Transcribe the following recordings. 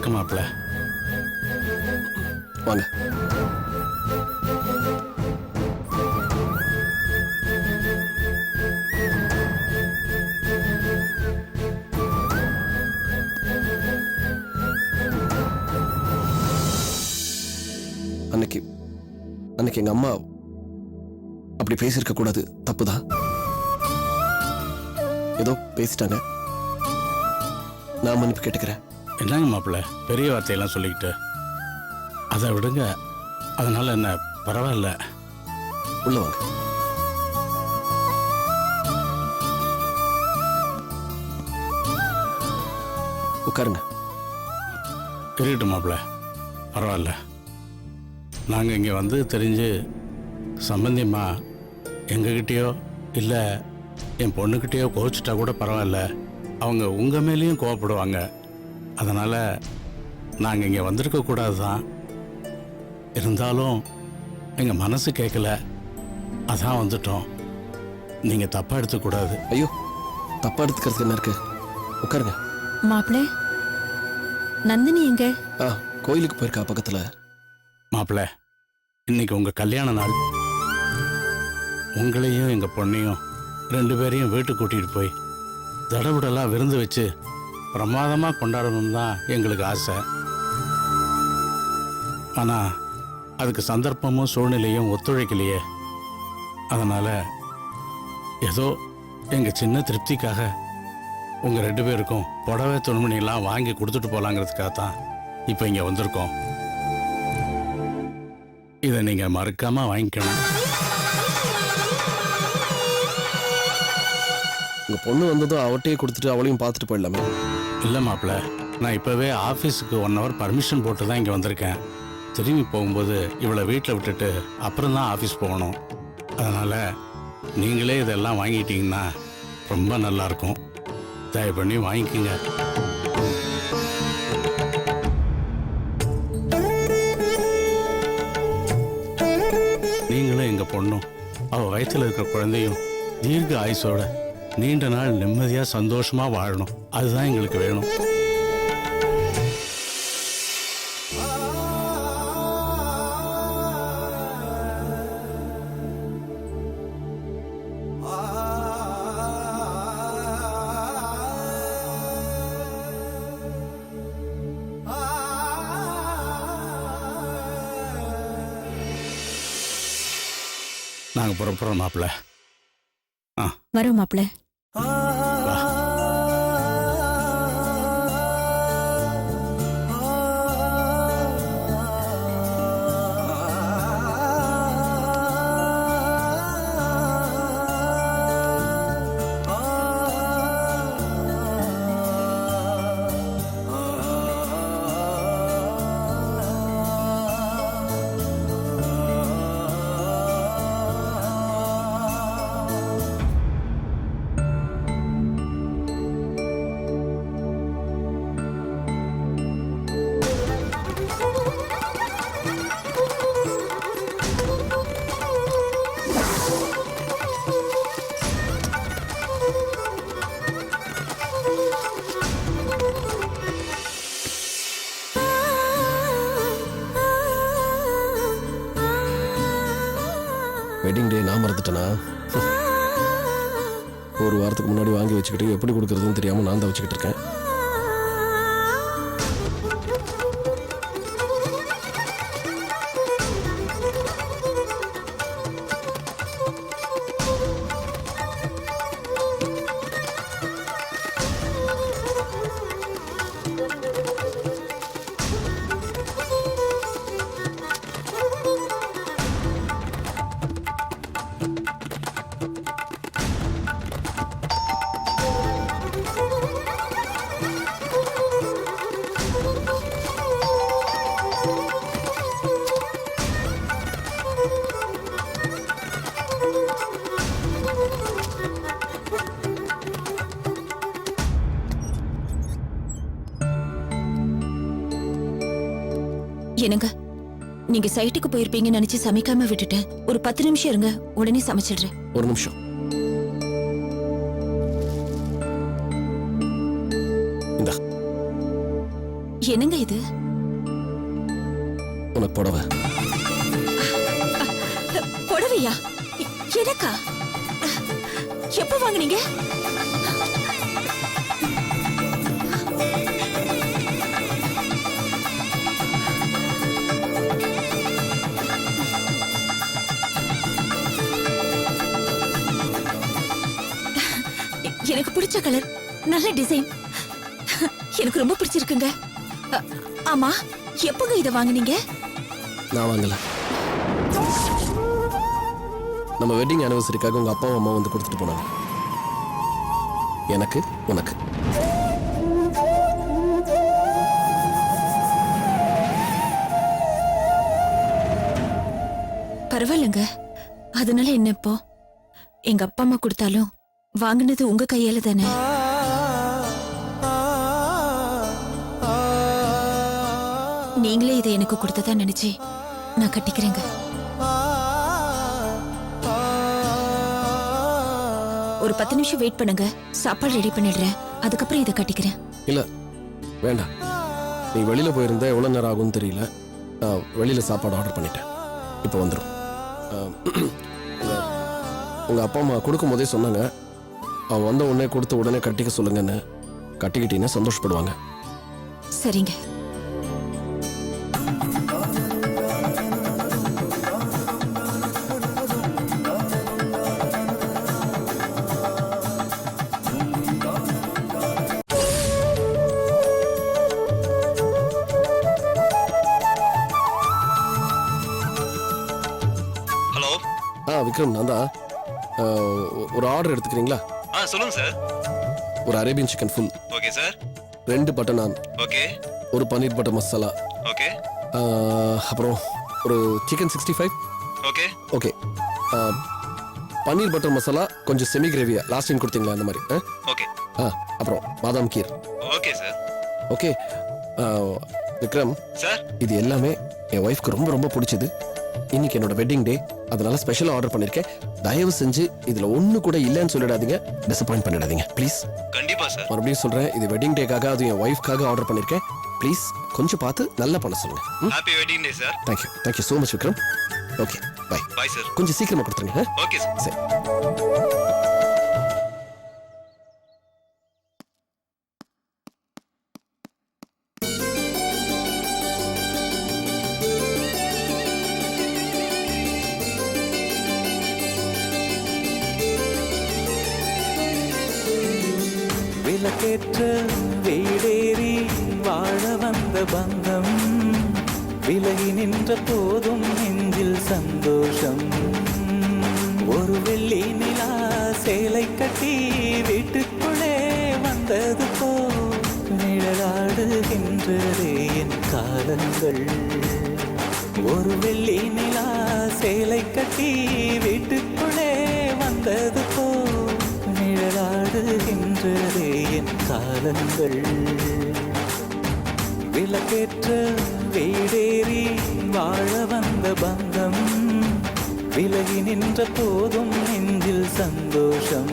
இருக்கு மாப்பிள்ள. வாங்க. அன்னைக்கு அன்னைக்கு எங்க அம்மா அப்படி பேசியிருக்க கூடாது, தப்புதான். ஏதோ பேசிட்டாங்க, நான் மன்னிப்பு கேட்டுக்கிறேன். என்னங்க மாப்பிள்ள பெரிய வார்த்தையெல்லாம் சொல்லிக்கிட்டு? அதை விடுங்க, அதனால என்ன, பரவாயில்ல. உள்ள வாங்க. உட்காருங்க. இருக்கட்டும் மாப்பிள்ள, பரவாயில்ல. நாங்கள் இங்கே வந்து தெரிஞ்சு சம்பந்தியம்மா எங்ககிட்டயோ இல்லை என் பொண்ணுக்கிட்டேயோ கோச்சிட்டா கூட பரவாயில்ல, அவங்க உங்கள் மேலேயும் கோவப்படுவாங்க. அதனால் நாங்கள் இங்கே வந்திருக்கக்கூடாது தான். இருந்தாலும் எங்கள் மனசு கேட்கல, அதான் வந்துட்டோம். நீங்கள் தப்பாக எடுத்துக்கூடாது. ஐயோ, தப்பா எடுத்துக்கிறதுக்கு என்ன இருக்கு? உட்காருங்க. மாப்பிள்ளை, நந்தினி எங்க? கோயிலுக்கு போயிருக்கா பக்கத்துல. மாப்பிள்ள, இன்னைக்கு உங்கள் கல்யாண நாள். உங்களையும் எங்கள் பொண்ணையும் 2 பேரையும் வீட்டுக்கு கூட்டிகிட்டு போய் தடபுடலாம் விருந்து வச்சு பிரமாதமாக கொண்டாடணும் தான் எங்களுக்கு ஆசை. ஆனால் அதுக்கு சந்தர்ப்பமும் சூழ்நிலையும் ஒத்துழைக்கலையே. அதனால் ஏதோ எங்கள் சின்ன திருப்திக்காக உங்கள் 2 பேருக்கும் புடவை துணிமணிலாம் வாங்கி கொடுத்துட்டு போகலாங்கிறதுக்காக தான் இப்போ இங்கே வந்திருக்கோம். இதை நீங்கள் மறக்காமல் வாங்கிக்கணும். உங்க பொண்ணு வந்ததும் அவட்டையே கொடுத்துட்டு அவளையும் பார்த்துட்டு போயிடலாமே. இல்லை மாப்பிள்ள, நான் இப்போவே ஆஃபீஸுக்கு 1 ஹவர் பர்மிஷன் போட்டு தான் இங்கே வந்திருக்கேன். திரும்பி போகும்போது இவளை வீட்டில் விட்டுட்டு அப்புறம் தான் ஆஃபீஸ் போகணும். அதனால் நீங்களே இதெல்லாம் வாங்கிட்டீங்கன்னா ரொம்ப நல்லாயிருக்கும். தயவு பண்ணி வாங்கிக்கோங்க. நீங்களும் எங்கள் பொண்ணும் அவள் வயிற்றில் இருக்கிற குழந்தையும் தீர்க்க ஆயுசோட நீண்ட நாள் நிம்மதியாக சந்தோஷமாக வாழணும். அதுதான் எங்களுக்கு வேணும். நாங்கள் புறப்படுறோம் மாப்பிள்ள. வரோம் மாப்பிள்ளை. வெட்டிங் டே நான் மறந்துட்டேனா? ஒரு வாரத்துக்கு முன்னாடி வாங்கி வச்சுக்கிட்டு எப்படி கொடுக்கறதுன்னு தெரியாம நான் தான் வச்சுக்கிட்டு இருக்கேன். என்னங்க, நீங்க சைட்டுக்கு போயிருப்பீங்கன்னு நினைச்சு சமைக்காம விட்டுட்டேன். ஒரு 10 நிமிஷம் இருங்க, உடனே சமைச்சிடுறேன். ஒரு நிமிஷம். இந்தா. என்னங்க இது? உனக்கு புடவை. புடவையா? எனக்கா? எப்ப வாங்குனீங்க? எனக்கு பிடிச்ச கலர், நல்ல டிசைன், எனக்கு ரொம்ப பிடிச்சிருக்குங்க. ஆமா, எப்பங்க இத வாங்குனீங்க? நான் வாங்கல. நம்ம வெட்டிங் ஆனிவர்சரிக்காக உங்க அப்பா அம்மா வந்து கொடுத்துட்டு போனாங்க. எனக்கு, உனக்கு. பரவாயில்லைங்க, அதனால என்ன இப்போ? எங்க அப்பா அம்மா கொடுத்தாலும் வாங்கினது உங்க கையால தானே. நீங்களே இதை எனக்கு கொடுத்ததா நினைச்சு நான் கட்டிக்கிறேங்க. ஒரு 10 நிமிஷம் வெயிட் பண்ணுங்க, சாப்பாடு ரெடி பண்ணிடுறேன். அதுக்கப்புறம் இதை கட்டிக்கிறேன். இல்ல வேண்டாம். நீ வெளியில போயிருந்தா எவ்வளவு நேரம் ஆகும்னு தெரியல. நான் வெளியில சாப்பாடு ஆர்டர் பண்ணிட்டேன். இப்போ வந்துடும். உங்க அப்பா அம்மா கொடுக்கும் போதே சொன்னாங்க, அவன் வந்த உடனே கொடுத்த உடனே கட்டிக்க சொல்லுங்கன்னு. கட்டிக்கிட்டீங்கன்னா சந்தோஷப்படுவாங்க. சரிங்க. ஹலோ. விக்ரம், நான் தான். ஒரு ஆர்டர் எடுத்துக்கிறீங்களா? சொல்லுங்க சார். ஒரு Arabian chicken full. Okay sir. 2 butter நான். ஓகே. ஒரு பன்னீர் பட்டர் மசாலா. ஓகே. அப்புறம் ஒரு சிக்கன் 65. ஓகே. ஓகே. பன்னீர் பட்டர் மசாலா கொஞ்சம் செமி கிரேவியா லாஸ்ட் டைம் கொடுத்தீங்களா அந்த மாதிரி. ஓகே. அப்புறம் badam kheer. Okay sir. Okay. Vikram sir, இது எல்லாமே என் ஒய்ஃப்க்கு ரொம்ப ரொம்ப பிடிச்சது. இன்னைக்கு என்னோட வெட்டிங் டே, அதனால ஸ்பெஷலா ஆர்டர் பண்ணிருக்கேன். தயவு செஞ்சு இதுல ஒண்ணு கூட இல்லைன்னு சொல்லிடாதீங்க. டிசப்பாயிண்ட் பண்ணிடாதீங்க ப்ளீஸ். கண்டிப்பா சார். மறுபடியும் சொல்றேன், இது வெட்டிங் டேக்காக, அது என் ஒய்ஃப்காக ஆர்டர் பண்ணிருக்கேன். ப்ளீஸ் கொஞ்சம் பார்த்து நல்லா பண்ண சொல்லுங்க. Happy wedding day sir. Thank you so much Vikram. Okay, bye. Bye sir. கொஞ்சம் சீக்கிரமா கொடுத்துருங்க. Okay sir. சரி. விளக்கேற்ற வீடேறி வாழ வந்த பந்தம் விலகி நின்ற போதும் நெஞ்சில் சந்தோஷம். ஒரு வெள்ளி நிலா சேலை கட்டி வீட்டுக்குள்ளே வந்தது போ நிழலாடுகின்றதே என் காலங்கள். ஒரு வெள்ளி நிலா சேலை கட்டி வீட்டுக்குள்ளே வந்தது போ நிழலாடுகின்றதே என் காலங்கள். விளக்கேற்ற வீடேறி வாழ வந்த பந்தம் விலகி நின்ற போதும் நெஞ்சில் சந்தோஷம்.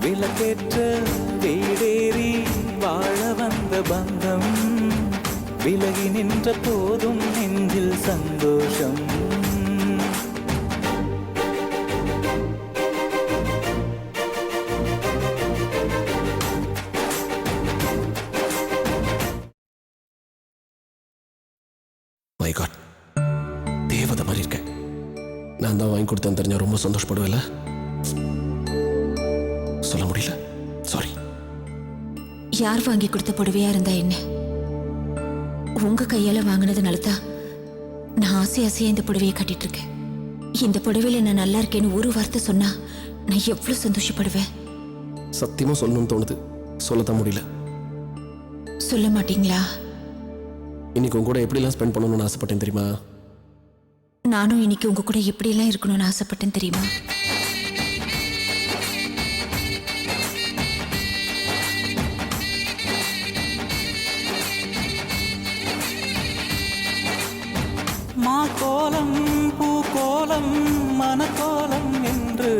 விளக்கேற்ற வீடேறி வாழ வந்த பந்தம் விலகி நின்ற போதும் நெஞ்சில் சந்தோஷம். மை காட், தேவதை மாதிரி இருக்கேன். நான் தான் வாங்கி கொடுத்தேன்னு தெரிஞ்சா ரொம்ப சந்தோஷப்படுவேல. சொல்ல முடியல, சாரி. யார் வாங்கி கொடுத்த புடவையா இருந்தா என்ன? உங்க கையால வாங்கினதுனால தான் நான் ஆசையா இந்த புடவையை கட்டிட்டு இருக்கேன். இந்த புடவையில நான் நல்லா இருக்கேன்னு ஒரு வார்த்தை சொன்னா நான் எவ்வளவு சந்தோஷப்படுவேன். சத்தியமா சொல்லணும்னு தோணுது, சொல்லத்தான் முடியல. சொல்ல மாட்டீங்களா? இன்னைக்கு உங்க கூட எப்படிலாம் ஸ்பெண்ட் பண்ணணும்னு ஆசைப்பட்டேன் தெரியுமா? நானும் இன்னைக்கு உங்க கூட எப்படியெல்லாம் இருக்கணும்னு ஆசைப்பட்டேன் தெரியுமா? மா கோலம் பூ கோலம் மனக்கோலம் என்று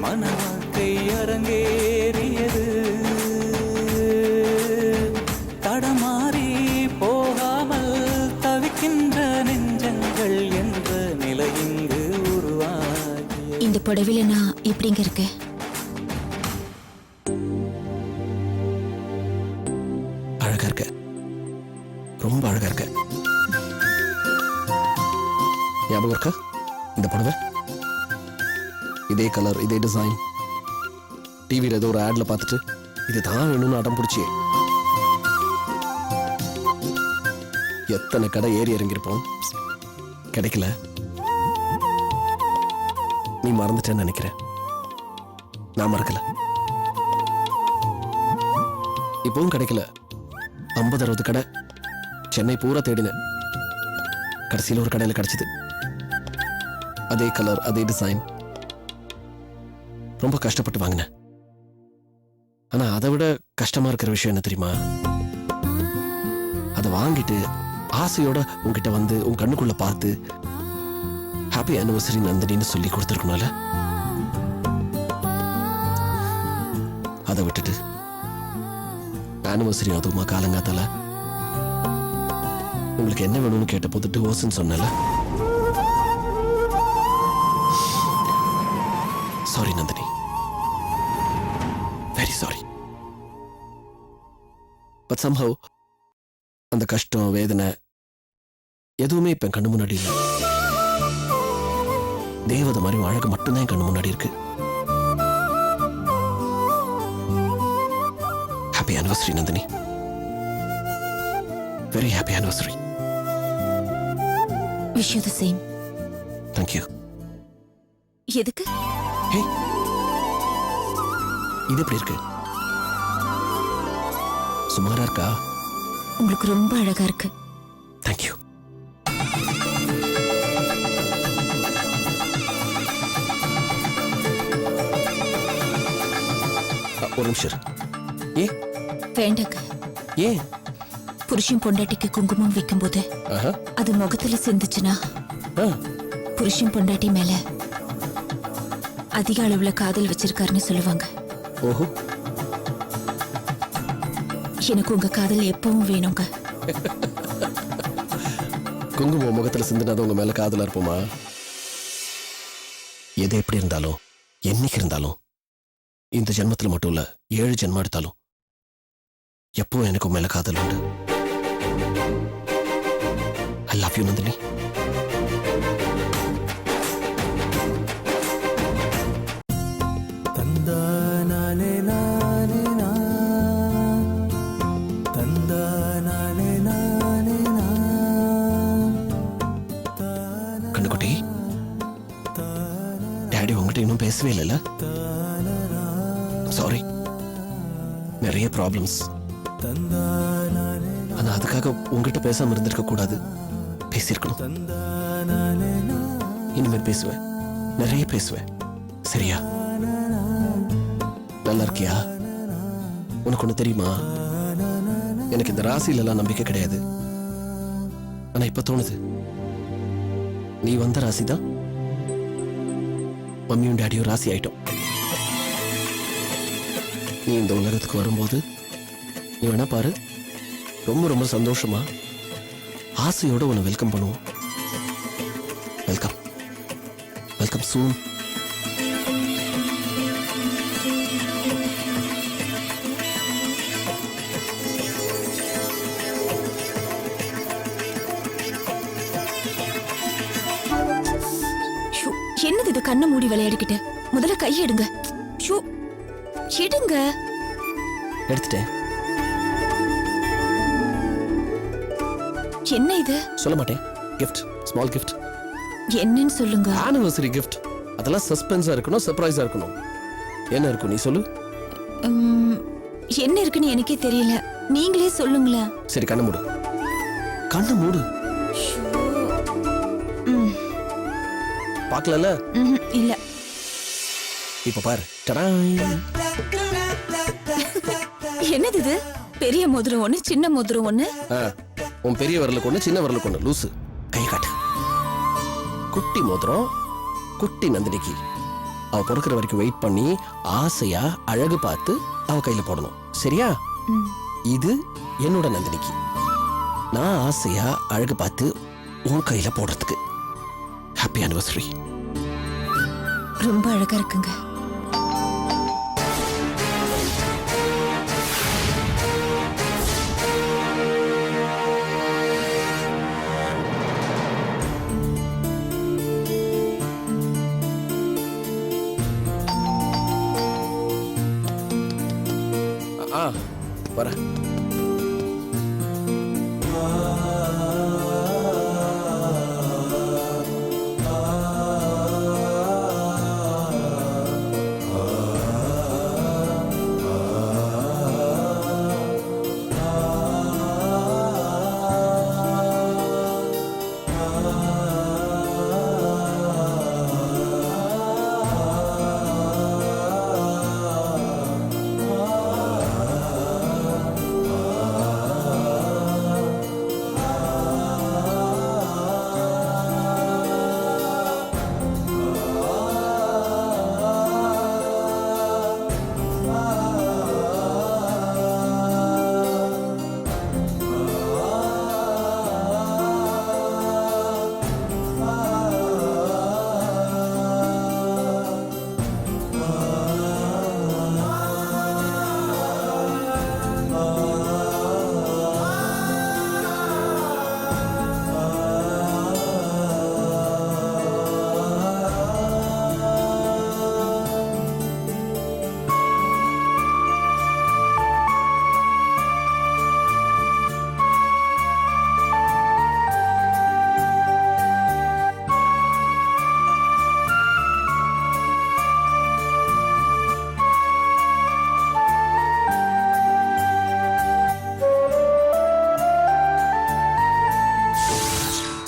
மன வாழ்க்கை அரங்கேறியது. இந்த புடவையில நான் எப்படிங்க இருக்கேன்? அழகா இருக்க, ரொம்ப அழகா இருக்க. ஞாபகம் இருக்கா இந்த புடவை? இதே கலர், இதே டிசைன். டிவியில் ஏதோ ஒரு ஆட்ல பார்த்துட்டு இதுதான் வேணும்னு அடம் பிடிச்சி எத்தனை கடை ஏறி இறங்கியிருப்போம், கிடைக்கல. நீ மறந்துட்டேன்னு நினைக்கிறேன், நான் மறக்கல. இப்பவும் கிடைக்கல. 50-60 கடை சென்னை பூரா தேடினேன். கடைசியில் ஒரு கடையில் கிடைச்சது. அதே கலர், அதே டிசைன். ரொம்ப கஷ்டப்பட்டு வாங்கினேன். ஆனா அதை விட கஷ்டமா இருக்கிற விஷயம் என்ன தெரியுமா? அதை வாங்கிட்டு ஆசையோட உன்கிட்ட வந்து உன் கண்ணுக்குள்ள பார்த்து ஹாப்பி ஆனிவர்சரி நந்தினின்னு சொல்லி கொடுத்துருக்கணும்ல. அதை விட்டுட்டு ஆனிவர்சரி அதுவுமா காலங்காத்தால உங்களுக்கு என்ன வேணும்னு கேட்ட போது டிவோர்ஸ்ன்னு சொன்னல. Sorry Nandini, very sorry. But somehow அந்த கஷ்டம், வேதனை எதுவுமே இப்ப என் கண்ணு முன்னாடி இல்லை. தேவதை மாதிரி அழகு மட்டும்தான் என் கண்ணு முன்னாடி இருக்கு. Happy anniversary Nandini, very happy anniversary. Wish you the same. Thank you. எதுக்கு? ஹே, இது எப்படி இருக்கு? சுமாரா இருக்கா? உங்களுக்கு ரொம்ப அழகா இருக்கு. தேங்க்யூ. ஒரு நிமிஷம். ஏ வேண்டாங்க. ஏன்? புருஷன் பொண்டாட்டிக்கு குங்குமம் வைக்கும்போது அது முகத்துல சிந்துச்சுன்னா புருஷன் பொண்டாட்டி மேல அதிக அளவுல காதல் வச்சிருக்காருன்னு சொல்லுவாங்க. ஓஹோ, எனக்கு உங்க காதல் எப்பவும் வேணுங்க. குங்குமம் முகத்துல சிந்தினது உங்க மேல காதலா இருப்போமா? எது எப்படி இருந்தாலும், என்னைக்கு இருந்தாலும், இந்த ஜென்மத்துல மட்டும் இல்ல 7 ஜென்மம் எடுத்தாலும் எப்பவும் எனக்கு உன் மேல காதல் உண்டு. I love you Nandini. Kannukutti, daddy உங்ககிட்ட இன்னும் பேசவே இல்லைல்ல? சாரி, நிறைய ப்ராப்ளம்ஸ். ஆனா அதுக்காக உங்ககிட்ட பேசாம இருந்திருக்க கூடாது, பேசியிருக்கணும். இனிமேல் பேசுவேன், நிறைய பேசுவேன். சரியா? நல்லா இருக்கியா? உனக்கு ஒண்ணு தெரியுமா? எனக்கு இந்த ராசியில எல்லாம் நம்பிக்கை கிடையாது. ஆனா இப்ப தோணுது, நீ வந்த ராசிதான். மம்மியும் டாடியும் ராசி ஆயிட்டோம். நீ இந்த உலகத்துக்கு வரும்போது நீ வேணா பாரு, ரொம்ப ரொம்ப சந்தோஷமா ஆசையோட உன்னை வெல்கம் பண்ணுவோம். வெல்கம், வெல்கம் சூன். என்னது இது? கண்ணை மூடி விளையாடிக்கிட்ட. முதல்ல கையை எடுங்க. ஷூ, எடுங்க. எடுத்துட்டேன். என்ன இது? சொல்ல மாட்டேன். Gift, small gift. என்னன்னு சொல்லுங்க. Anniversary gift. அதெல்லாம் சஸ்பென்ஸா இருக்கணும், சர்ப்ரைஸா இருக்கணும். என்ன இருக்கும் நீ சொல்லு. என்ன இருக்குன்னு எனக்கே தெரியல, நீங்களே சொல்லுங்களேன். சரி, கண்ணை மூடு. கண்ணை மூடு. பார்க்கலல? இல்ல. இப்ப பாரு. டடாய். என்னது இது? பெரிய மோதிரம் ஒண்ணு, சின்ன மோதிரம் ஒண்ணு. உன் பெரிய விரலுக்கு ஒண்ணு, சின்ன விரலுக்கு ஒண்ணு. லூசு, கை காட்டு. குட்டி மோதிரம் குட்டி நந்தினிக்கு. அவ பொறுக்கிற வரைக்கும் வெயிட் பண்ணி ஆசையா அழகு பார்த்து அவ கையில போடணும். சரியா? இது என்னோட நந்தினிக்கு. நான் ஆசையா அழகு பார்த்து உன் கையில போடுறதுக்கு. Happy anniversary. ரொம்ப அழகா இருக்குங்க. வரேன்.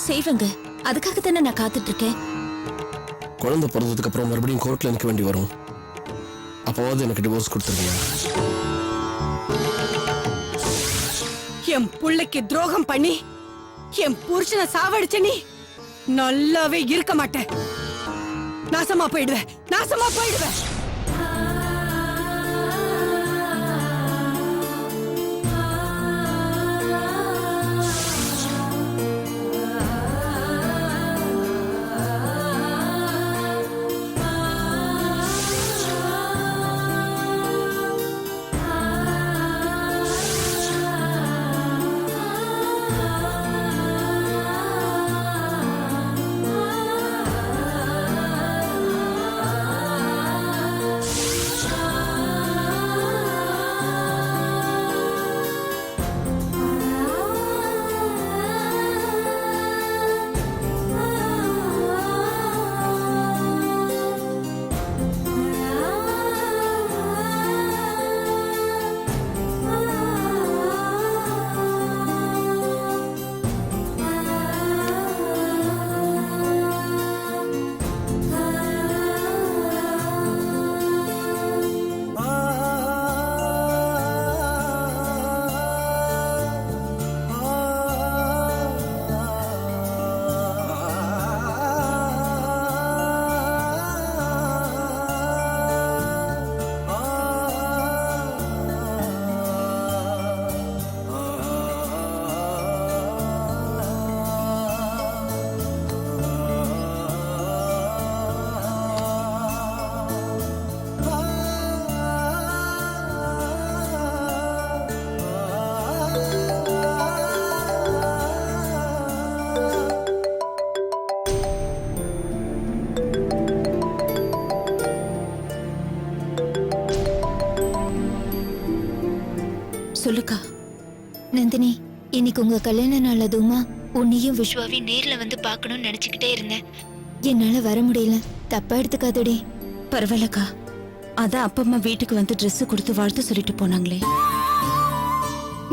செய்வங்க. அதுக்காக தானே நான் காத்துட்டு இருக்கேன். குழந்தை பிறந்ததுக்கு அப்புறம் மறுபடியும் கோர்ட்ல நிற்க வேண்டி வரும். அப்போவாது எனக்கு டிவோர்ஸ் கொடுத்துருவியா? என் புள்ளைக்கு துரோகம் பண்ணி என் புருஷனை சாவடிச்ச நீ நல்லாவே இருக்க மாட்டேன். நாசமா போயிடுவேன், நாசமா போயிடுவேன். சொல்லுக்கா. நந்தினி, இன்னைக்கு உங்க கல்யாண நாள் அதுவுமா உன்னையும் விஸ்வாவையும் நேர்ல வந்து பார்க்கணும்னு நினைச்சுக்கிட்டே இருந்தேன். என்னால வர முடியல, தப்பா எடுத்துக்காதடி. பரவாயில்லக்கா. அதான் அப்பா அம்மா வீட்டுக்கு வந்து Dress கொடுத்து வாழ்த்து சொல்லிட்டு போனாங்களே.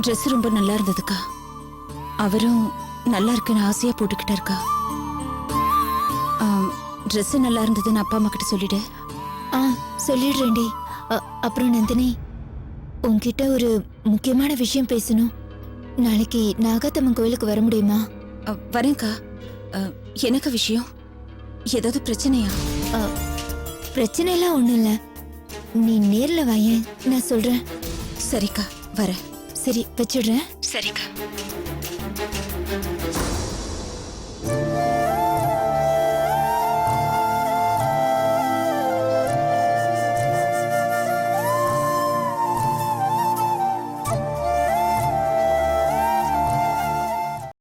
Dress ரொம்ப நல்லா இருந்ததுக்கா. அவரும் நல்லா இருக்குன்னு ஆசையா போட்டுக்கிட்டாருக்கா. Dress நல்லா இருந்ததுன்னு அப்பா அம்மா கிட்ட சொல்லிடு. சொல்லிடுறேன்டி. அப்புறம் நந்தினி, உன்கிட்ட ஒரு முக்கியமான விஷயம் பேசணும். நாளைக்கு நாகாத்தம்மன் கோயிலுக்கு வர முடியுமா? வரேன்க்கா. எனக்கு விஷயம் ஏதாவது பிரச்சனையா? பிரச்சனை எல்லாம் ஒண்ணும் இல்ல. நீ நேர்ல வாயேன், நான் சொல்றேன். சரிக்கா, வரேன். சரி, வச்சிடுறேன். சரிக்கா.